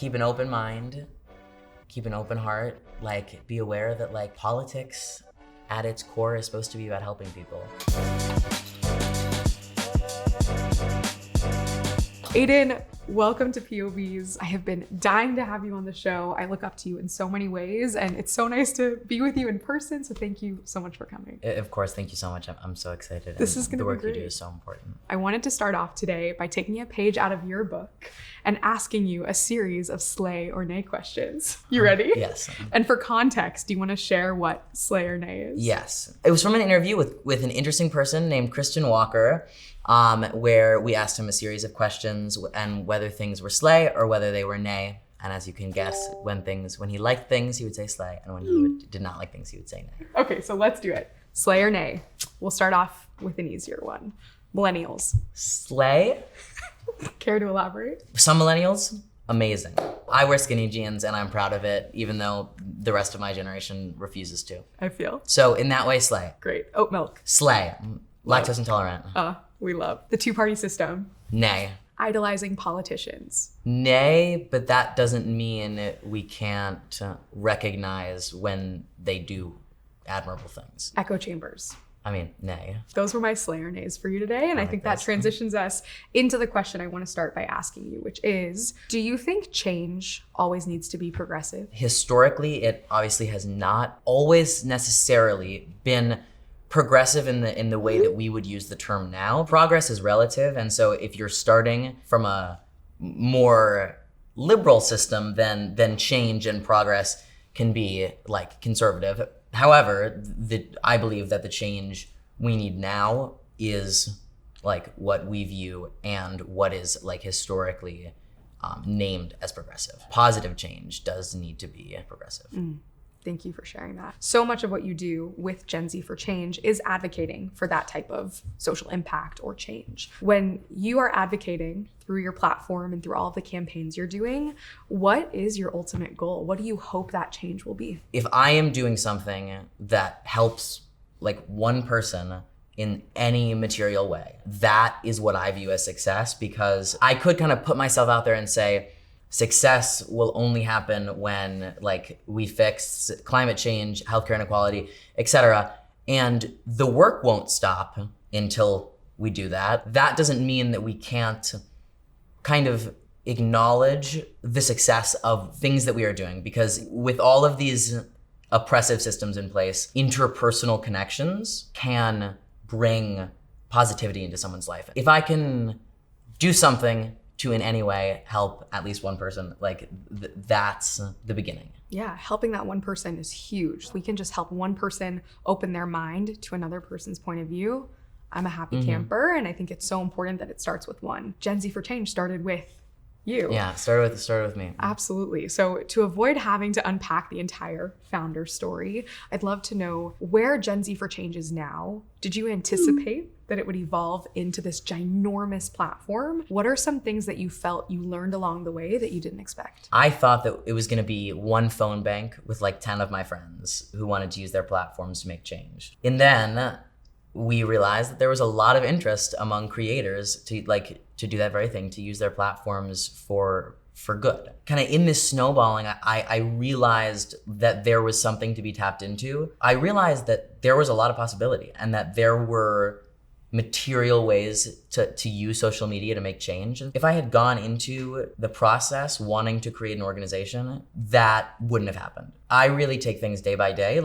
keep an open mind, keep an open heart, like be aware that like politics at its core is supposed to be about helping people. Aidan, welcome to POVz. I have been dying to have you on the show. I look up to you in so many ways, and it's so nice to be with you in person, so thank you so much for coming. Of course, thank you so much. I'm so excited. This is going to be great. The work you do is so important. I wanted to start off today by taking a page out of your book and asking you a series of slay or nay questions. You ready? Yes. And for context, do you want to share what slay or nay is? Yes. It was from an interview with an interesting person named Christian Walker, where we asked him a series of questions and whether things were slay or whether they were nay. And as you can guess, when he liked things, he would say slay, and when he did not like things, he would say nay. Okay, so let's do it. Slay or nay? We'll start off with an easier one. Millennials. Slay. Care to elaborate? Some millennials, amazing. I wear skinny jeans and I'm proud of it, even though the rest of my generation refuses to. I feel. So in that way, slay. Great. Oat milk. Slay. Lactose intolerant. We love. The two-party system. Nay. Idolizing politicians. Nay, but that doesn't mean we can't recognize when they do admirable things. Echo chambers. I mean, nay. Those were my slay or nays for you today, and I think that transitions us into the question I want to start by asking you, which is, do you think change always needs to be progressive? Historically, it obviously has not always necessarily been progressive in the way that we would use the term now. Progress is relative, and so if you're starting from a more liberal system, then change and progress can be like conservative. However, I believe that the change we need now is like what we view and what is like historically named as progressive. Positive change does need to be progressive. Thank you for sharing that. So much of what you do with Gen Z for Change is advocating for that type of social impact or change. When you are advocating through your platform and through all of the campaigns you're doing, what is your ultimate goal? What do you hope that change will be? If I am doing something that helps like one person in any material way, that is what I view as success, because I could kind of put myself out there and say, success will only happen when like we fix climate change, healthcare inequality, etc. And the work won't stop until we do that. That doesn't mean that we can't kind of acknowledge the success of things that we are doing, because with all of these oppressive systems in place, interpersonal connections can bring positivity into someone's life. If I can do something to in any way help at least one person, like that's the beginning. Yeah, helping that one person is huge. We can just help one person open their mind to another person's point of view. I'm a happy camper, and I think it's so important that it starts with one. Gen Z for Change started with you. Yeah, started with me. Absolutely. So to avoid having to unpack the entire founder story, I'd love to know where Gen Z for Change is now. Did you anticipate that it would evolve into this ginormous platform? What are some things that you felt you learned along the way that you didn't expect? I thought that it was gonna be one phone bank with like 10 of my friends who wanted to use their platforms to make change. And then we realized that there was a lot of interest among creators to do that very thing, to use their platforms for good. Kind of in this snowballing, I realized that there was something to be tapped into. I realized that there was a lot of possibility and that there were material ways to use social media to make change. If I had gone into the process wanting to create an organization, that wouldn't have happened. I really take things day by day.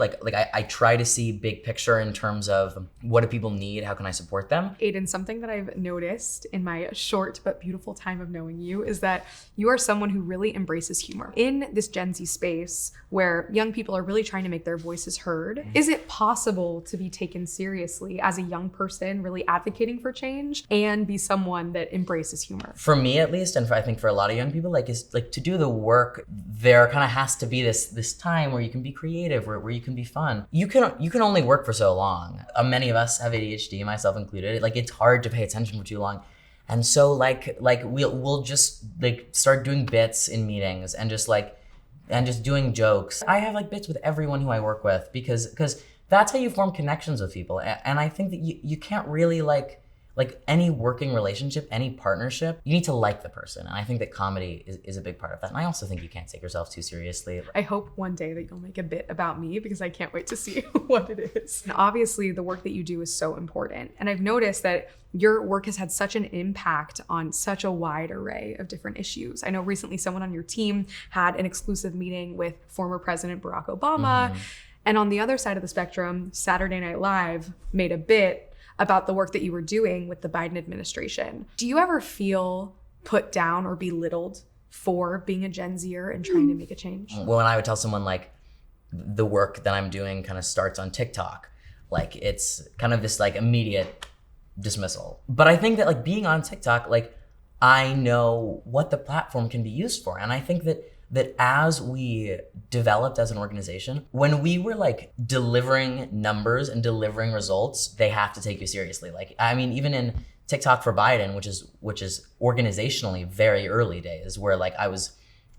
I try to see big picture in terms of what do people need? How can I support them? Aidan, something that I've noticed in my short but beautiful time of knowing you is that you are someone who really embraces humor. In this Gen Z space where young people are really trying to make their voices heard, is it possible to be taken seriously as a young person really advocating for change and be someone that embraces humor? For me at least, and I think for a lot of young people, to do the work, there kind of has to be this time where you can be creative, where you can be fun. You can only work for so long. Many of us have ADHD, myself included. It's hard to pay attention for too long. And so we'll just start doing bits in meetings and just doing jokes. I have bits with everyone who I work with because that's how you form connections with people. And I think that you can't really like any working relationship, any partnership, you need to like the person. And I think that comedy is a big part of that. And I also think you can't take yourself too seriously. I hope one day that you'll make a bit about me because I can't wait to see what it is. And obviously the work that you do is so important. And I've noticed that your work has had such an impact on such a wide array of different issues. I know recently someone on your team had an exclusive meeting with former President Barack Obama. And on the other side of the spectrum, Saturday Night Live made a bit about the work that you were doing with the Biden administration. Do you ever feel put down or belittled for being a Gen Zer and trying to make a change? Well, when I would tell someone like the work that I'm doing kind of starts on TikTok, like it's kind of this like immediate dismissal. But I think that like being on TikTok, like I know what the platform can be used for. And I think that as we developed as an organization, when we were like delivering numbers and delivering results, they have to take you seriously. Like, I mean, even in TikTok for Biden, which is organizationally very early days, where like I was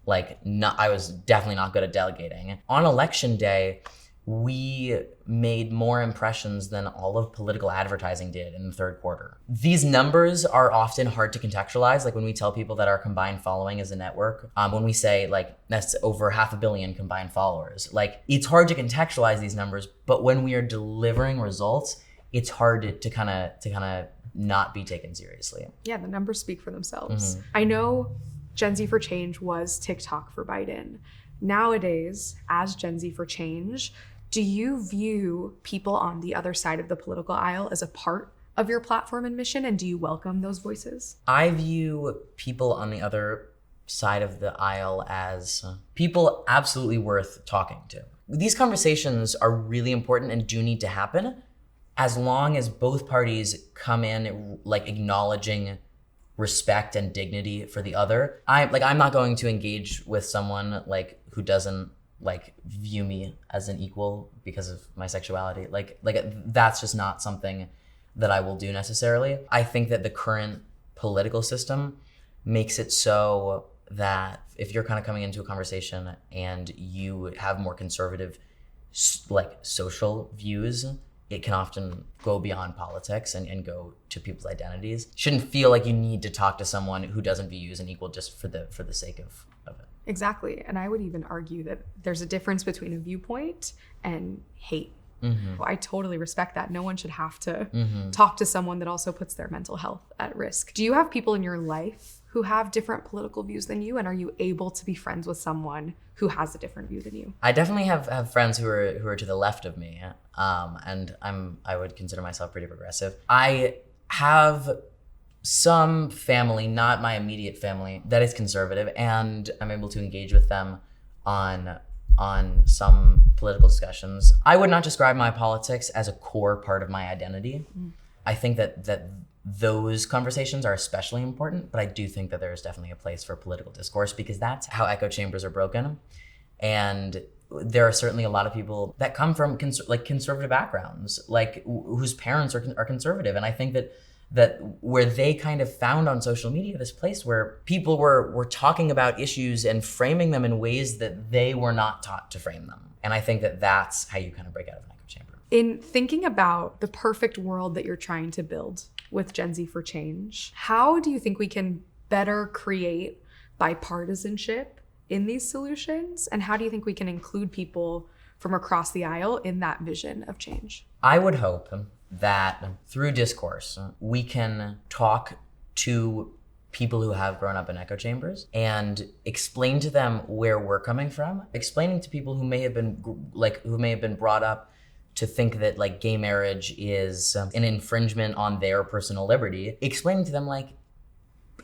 definitely not good at delegating. On election day, we made more impressions than all of political advertising did in the third quarter. These numbers are often hard to contextualize. Like when we tell people that our combined following is a network, when we say like that's over 500 million combined followers, like it's hard to contextualize these numbers, but when we are delivering results, it's hard to kind of not be taken seriously. Yeah, the numbers speak for themselves. I know Gen Z for Change was TikTok for Biden. Nowadays, as Gen Z for Change, do you view people on the other side of the political aisle as a part of your platform and mission, and do you welcome those voices? I view people on the other side of the aisle as people absolutely worth talking to. These conversations are really important and do need to happen as long as both parties come in like acknowledging respect and dignity for the other. I'm not going to engage with someone like who doesn't like view me as an equal because of my sexuality. Like that's just not something that I will do necessarily. I think that the current political system makes it so that if you're kind of coming into a conversation and you have more conservative like social views, it can often go beyond politics and go to people's identities. Shouldn't feel like you need to talk to someone who doesn't view you as an equal just for the sake of it. Exactly. And I would even argue that there's a difference between a viewpoint and hate. I totally respect that. No one should have to talk to someone that also puts their mental health at risk. Do you have people in your life who have different political views than you, and are you able to be friends with someone who has a different view than you? I definitely have friends who are to the left of me, and I would consider myself pretty progressive. I have some family, not my immediate family, that is conservative, and I'm able to engage with them on some political discussions. I would not describe my politics as a core part of my identity. I think that those conversations are especially important, but I do think that there is definitely a place for political discourse because that's how echo chambers are broken. And there are certainly a lot of people that come from conservative backgrounds, like whose parents are conservative. And I think that where they kind of found on social media this place where people were talking about issues and framing them in ways that they were not taught to frame them. And I think that that's how you kind of break out of an echo chamber. In thinking about the perfect world that you're trying to build with Gen Z for Change, how do you think we can better create bipartisanship in these solutions? And how do you think we can include people from across the aisle in that vision of change? I would hope that through discourse, we can talk to people who have grown up in echo chambers and explain to them where we're coming from, explaining to people who may have been brought up to think that like gay marriage is an infringement on their personal liberty, explaining to them like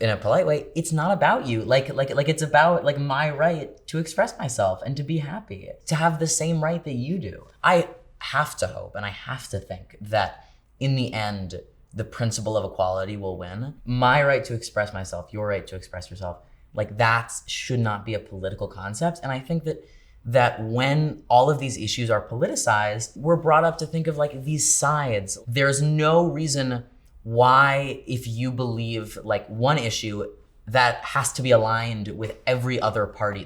in a polite way, it's not about you. Like it's about like my right to express myself and to be happy, to have the same right that you do. I have to hope and I have to think that in the end, the principle of equality will win. My right to express myself, your right to express yourself, like that should not be a political concept. And I think that when all of these issues are politicized, we're brought up to think of like these sides. There's no reason why, if you believe like one issue, that has to be aligned with every other party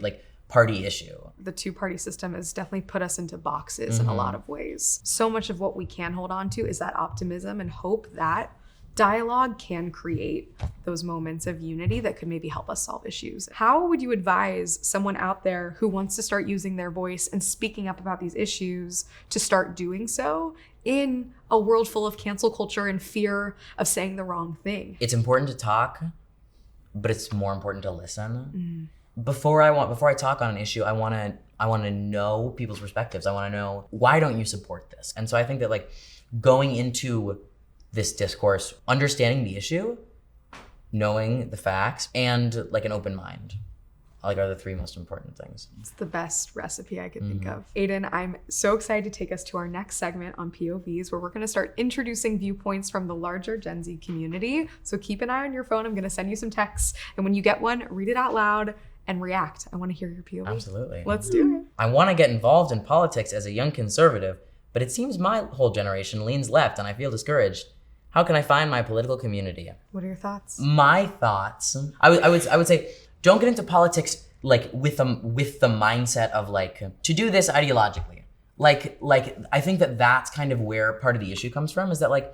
issue. The two-party system has definitely put us into boxes in a lot of ways. So much of what we can hold on to is that optimism and hope that Dialogue can create those moments of unity that could maybe help us solve issues. How would you advise someone out there who wants to start using their voice and speaking up about these issues to start doing so in a world full of cancel culture and fear of saying the wrong thing? It's important to talk, but it's more important to listen. Before I talk on an issue, I want to know people's perspectives. I want to know, why don't you support this? And so I think that like going into this discourse, understanding the issue, knowing the facts, and like an open mind, like are the three most important things. It's the best recipe I could think of. Aidan, I'm so excited to take us to our next segment on POVz, where we're going to start introducing viewpoints from the larger Gen Z community. So keep an eye on your phone. I'm going to send you some texts, and when you get one, read it out loud and react. I want to hear your POV. Absolutely. Let's do it. I want to get involved in politics as a young conservative, but it seems my whole generation leans left and I feel discouraged. How can I find my political community? What are your thoughts? My thoughts, I would say, don't get into politics like with the mindset of like to do this ideologically. Like I think that that's kind of where part of the issue comes from, is that like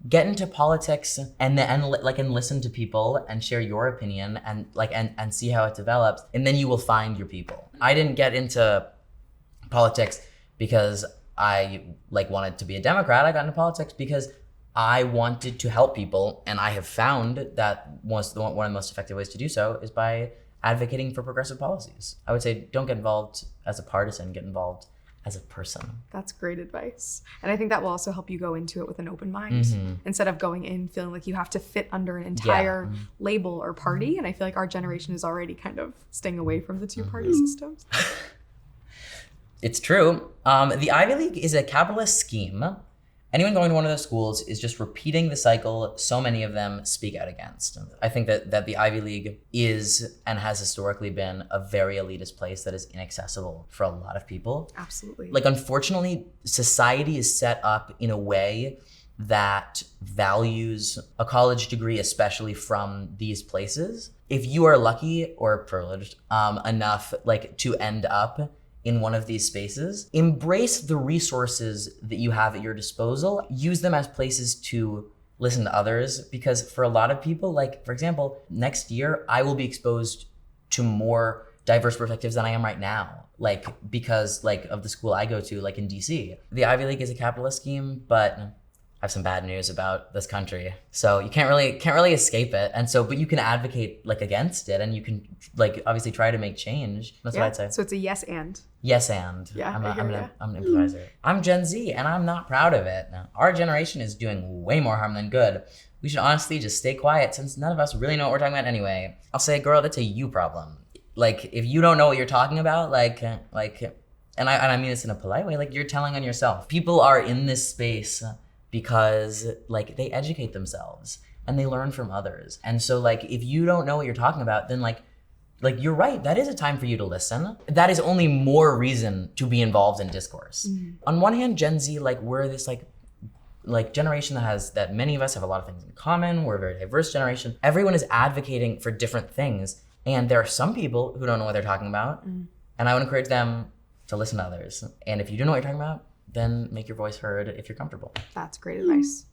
get into politics and listen to people and share your opinion and and see how it develops, and then you will find your people. I didn't get into politics because I wanted to be a Democrat. I got into politics because I wanted to help people, and I have found that one of the most effective ways to do so is by advocating for progressive policies. I would say don't get involved as a partisan, get involved as a person. That's great advice. And I think that will also help you go into it with an open mind instead of going in feeling like you have to fit under an entire label or party. And I feel like our generation is already kind of staying away from the two-party systems. It's true. The Ivy League is a capitalist scheme. Anyone going to one of those schools is just repeating the cycle so many of them speak out against. I think that the Ivy League is and has historically been a very elitist place that is inaccessible for a lot of people. Absolutely. Like, unfortunately, society is set up in a way that values a college degree, especially from these places. If you are lucky or privileged enough to end up in one of these spaces, embrace the resources that you have at your disposal. Use them as places to listen to others, because for a lot of people, for example, next year, I will be exposed to more diverse perspectives than I am right now, because of the school I go to, in DC. The Ivy League is a capitalist scheme, but I have some bad news about this country. So you can't really escape it. And so, but you can advocate against it, and you can obviously try to make change. That's what I'd say. So it's a yes and. Yes and. Yeah, I'm an improviser. I'm Gen Z and I'm not proud of it. Our generation is doing way more harm than good. We should honestly just stay quiet, since none of us really know what we're talking about anyway. I'll say, girl, that's a you problem. If you don't know what you're talking about, and I mean this in a polite way, you're telling on yourself. People are in this space because they educate themselves and they learn from others. And so if you don't know what you're talking about, then you're right, that is a time for you to listen. That is only more reason to be involved in discourse. On one hand, Gen Z, we're this generation that many of us have a lot of things in common. We're a very diverse generation. Everyone is advocating for different things. And there are some people who don't know what they're talking about. And I would encourage them to listen to others. And if you do know what you're talking about, then make your voice heard if you're comfortable. That's great advice.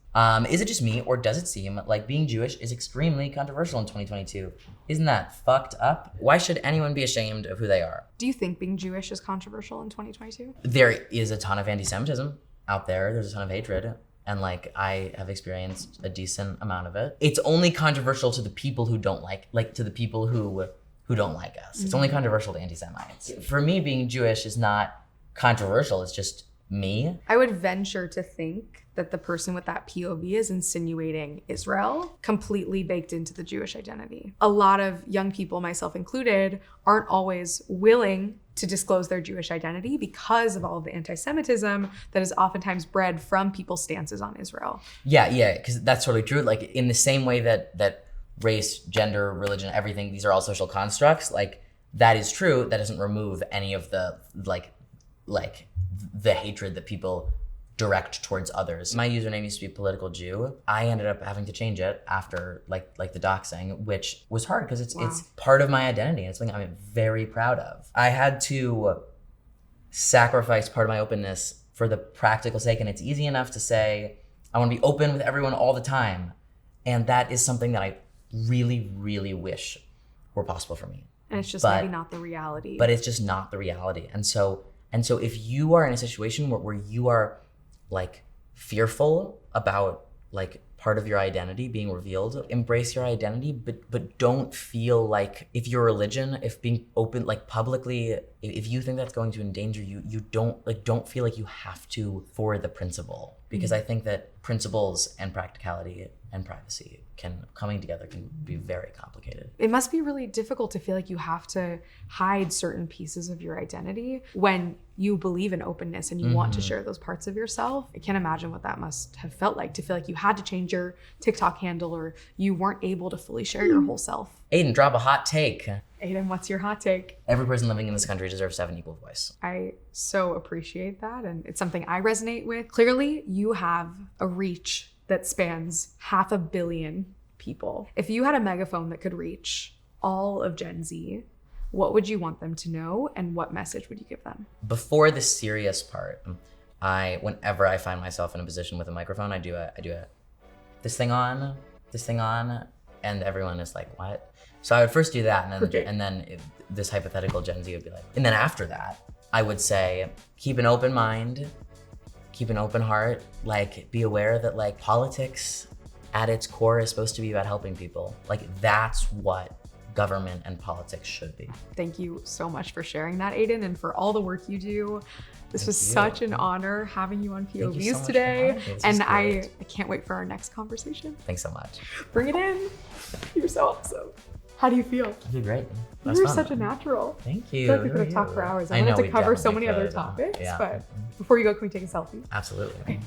Is it just me, or does it seem like being Jewish is extremely controversial in 2022? Isn't that fucked up? Why should anyone be ashamed of who they are? Do you think being Jewish is controversial in 2022? There is a ton of anti-Semitism out there. There's a ton of hatred. And I have experienced a decent amount of it. It's only controversial to the people who don't to the people who don't like us. It's only controversial to anti-Semites. For me, being Jewish is not controversial. It's just me. I would venture to think that the person with that POV is insinuating Israel completely baked into the Jewish identity. A lot of young people, myself included, aren't always willing to disclose their Jewish identity because of all of the anti-Semitism that is oftentimes bred from people's stances on Israel. Yeah, because that's totally true. In the same way that race, gender, religion, everything, these are all social constructs, that is true. That doesn't remove any of the the hatred that people direct towards others. My username used to be political Jew. I ended up having to change it after the doxing, which was hard because it's part of my identity and it's something I'm very proud of. I had to sacrifice part of my openness for the practical sake, and it's easy enough to say I want to be open with everyone all the time, And that is something that I really, really wish were possible for me. And it's just maybe not the reality. But it's just not the reality. And so if you are in a situation where you are like fearful about like part of your identity being revealed, embrace your identity, but don't feel like if your religion, if being open, like publicly, if you think that's going to endanger you, don't feel like you have to for the principle. Because I think that principles and practicality and privacy coming together can be very complicated. It must be really difficult to feel like you have to hide certain pieces of your identity when you believe in openness and you want to share those parts of yourself. I can't imagine what that must have felt like, to feel like you had to change your TikTok handle or you weren't able to fully share your whole self. Aidan, drop a hot take. Aidan, what's your hot take? Every person living in this country deserves to have an equal voice. I so appreciate that, and it's something I resonate with. Clearly, you have a reach that spans 500 million people. If you had a megaphone that could reach all of Gen Z, what would you want them to know and what message would you give them? Before the serious part, whenever I find myself in a position with a microphone, I do this thing on, and everyone is like, what? So I would first do that, and then this hypothetical Gen Z would be like, and then after that, I would say, keep an open mind, keep an open heart, like be aware that like politics at its core is supposed to be about helping people. Like that's what government and politics should be. Thank you so much for sharing that, Aidan, and for all the work you do. This was such an honor having you on POVz today. And I can't wait for our next conversation. Thanks so much. Bring it in. You're so awesome. How do you feel? I feel great. You're such a natural. Thank you. I feel like we could have talked for hours. I wanted to cover so many other topics, but before you go, can we take a selfie? Absolutely. Okay.